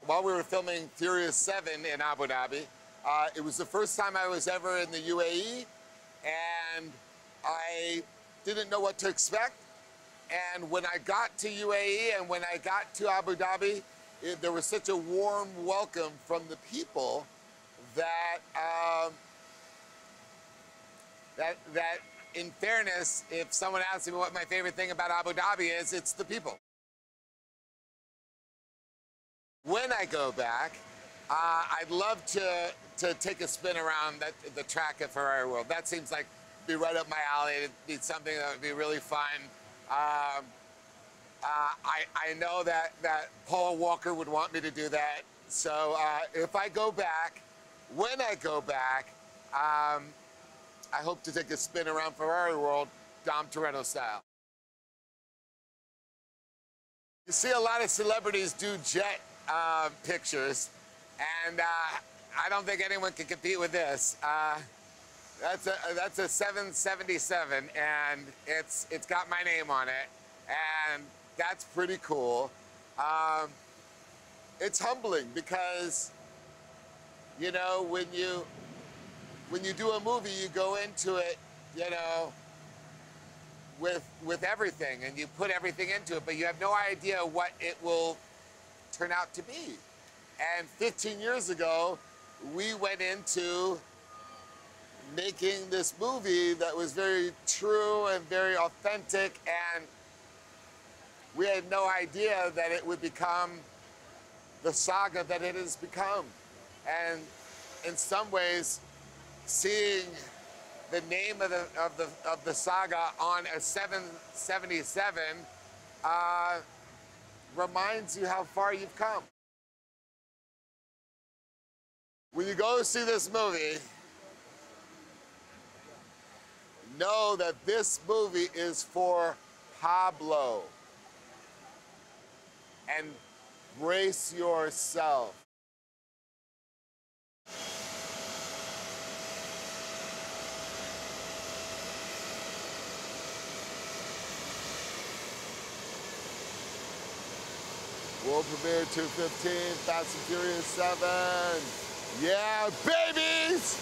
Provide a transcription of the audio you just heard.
While we were filming Furious 7 in Abu Dhabi, it was the first time I was ever in the UAE, and I didn't know what to expect. And when I got to UAE and when I got to Abu Dhabi, there was such a warm welcome from the people that, that in fairness, if someone asks me what my favorite thing about Abu Dhabi is, it's the people. When I go back, I'd love to take a spin around the track at Ferrari World. That seems like it'd be right up my alley. It'd be something that would be really fun. I know that Paul Walker would want me to do that. So if I go back, when I go back, I hope to take a spin around Ferrari World, Dom Toretto style. You see a lot of celebrities do jet pictures, and I don't think anyone can compete with this. That's a 777, and it's got my name on it, and that's pretty cool. It's humbling because, you know, when you do a movie, you go into it, you know, with everything, and you put everything into it, but you have no idea what it will turn out to be. And 15 years ago, we went into making this movie that was very true and very authentic, and we had no idea that it would become the saga that it has become. And in some ways, seeing the name of the saga on a 777 reminds you how far you've come. When you go see this movie, know that this movie is for Pablo. And brace yourself. World premiere 2/15, Fast and Furious 7. Yeah, babies!